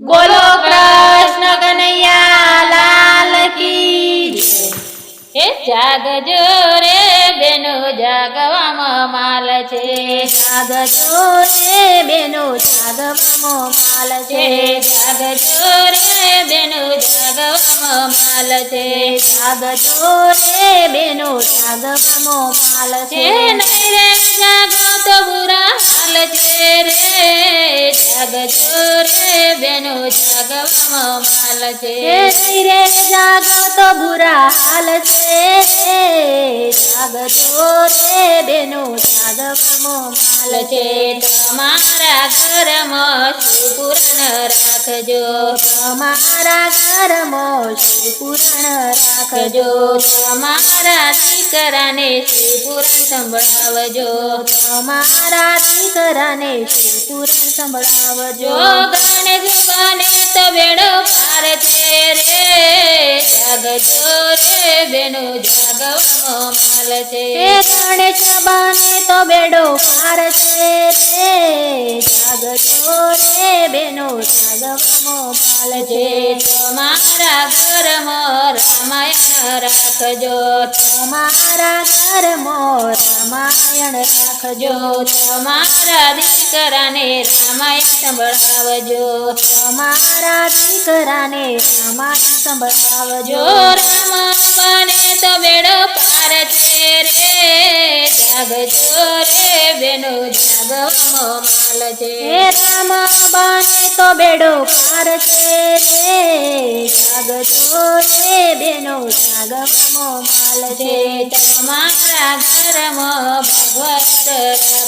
બોલો કૃષ્ણ કનૈયા લાલ કી જય। હે જાગજો રે બેનો જાગવામાં માલ છે, જાગજો રે બેનો જાગવામાં માલ છે, જાગજો રે બેનો જાગવામાં માલ છે, જાગજો રે બેનો જાગવામાં માલ છે, નહીં રે જાગો તો બુરા હાલ છે રે, જાગજો રે બેનો જાગવામાં માલ છે, નહીં રે જાગો તો બુરા હાલ છે, જાગજો રે બેનો જાગવામાં માલ છે, તમારા ઘરમાં શિવપુરાણ રાખજો, તમારા ઘરમાં શિવપુરાણ રાખજો, તમારા દીકરાને શિવપુરાણ સંભળાવજો, તમારા દીકરાને શિવપુરાણ સંભળાવજો, ગણેશ બને તો બેડો પાર છે રે, જાગજો રે બેનો જાગવામાં માલ છે, ગણેશ બને તો બેડો પાર છે રે, જાગજો રે બેનો જાગવામાં માલ છે, તમારા ઘરમાં રામાયણ રાખજો, તમારા ઘરમાં રામાયણ રાખજો, તમારા દીકરાને રામાયણ સંભળાવજો, તમારા દીકરાને રામાયણ સંભળાવજો, રામ બને તો બેડો પાર છે રે, જાગજો રે બેનો જાગવામાં માલ છે, રામ બને તો બેડો પાર છે રે, જાગજો રે બેનો જાગવામાં માલ છે, તમારા ઘરમાં ભગવત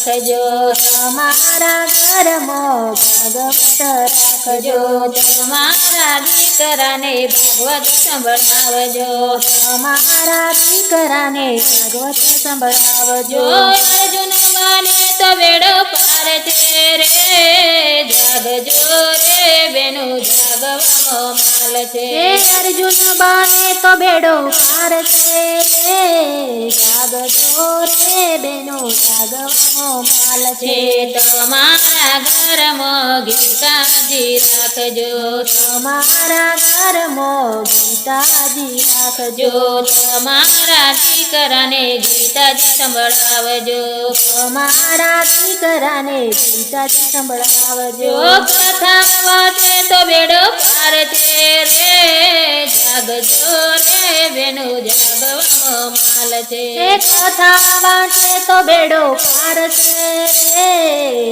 રાખજો, તમારા ઘરમાં ભાગવત રાખજો, તમારા દીકરાને ભાગવત સંભળાવજો, તમારા દીકરાને ભાગવત સંભળાવજો, અર્જુન બને તો બેડો પાર છે રે, જાગજો રે બેનો જાગવામાં માલ છે, અર્જુન બને તો બેડો પાર છે રે, જાગજો રે બેનો જાગવામાં માલ છે, તમારા ઘરમાં ગીતાજી રાખજો, તમારા ઘરમાં ગીતાજી રાખજો, તમારા દીકરાને ગીતાજી સંભળાવજો, તમારા દીકરાને ગીતાજી સંભળાવજો, કથા વાંચે તો બેડો પાર છે રે, જાગજો રે બેનો જાગવામાં માલ છે, કથા વાંચે તો બેડો પાર છે રે,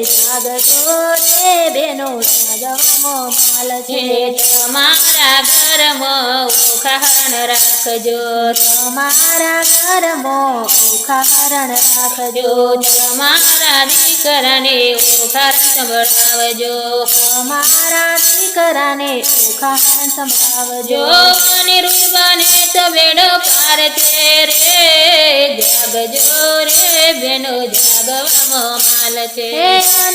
જાગજો રે બેનો જાગવામાં માલ છે, તમારા ઘરમાં ઉખાણ રાખજો, તમારા ઘરમાં ઉખારણ રાખજો, તમારા દીકરાને ઉખાણ સંભળાવજો, તમારા દીકરાને ઉખાણ સંભળાવજો, નિરુદ્ધ બને તો બેડો પાર છે રે, જાગજો રે બેનો જાગવામાં માલ છે,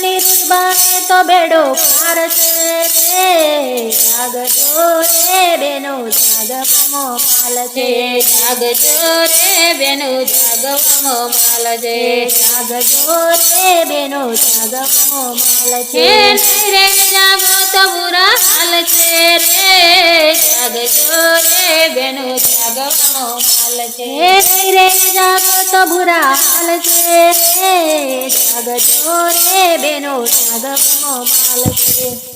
નિરુદ્ધ બને તો બેડો પાર છે રે, જાગજો રે બેનો જાગવામાં માલ છે, જાગજો રે બેનો જાગવામાં માલ છે, જાગજો રે બેનો જાગવામાં માલ છે, નહીં રે જાગો તો બુરા હાલ છે રે, જાગજો રે બેનો જાગવામાં માલ છે, નહીં રે જાગો તો બુરા હાલ છે રે, જાગજો રે બેનો જાગવામાં માલ છે।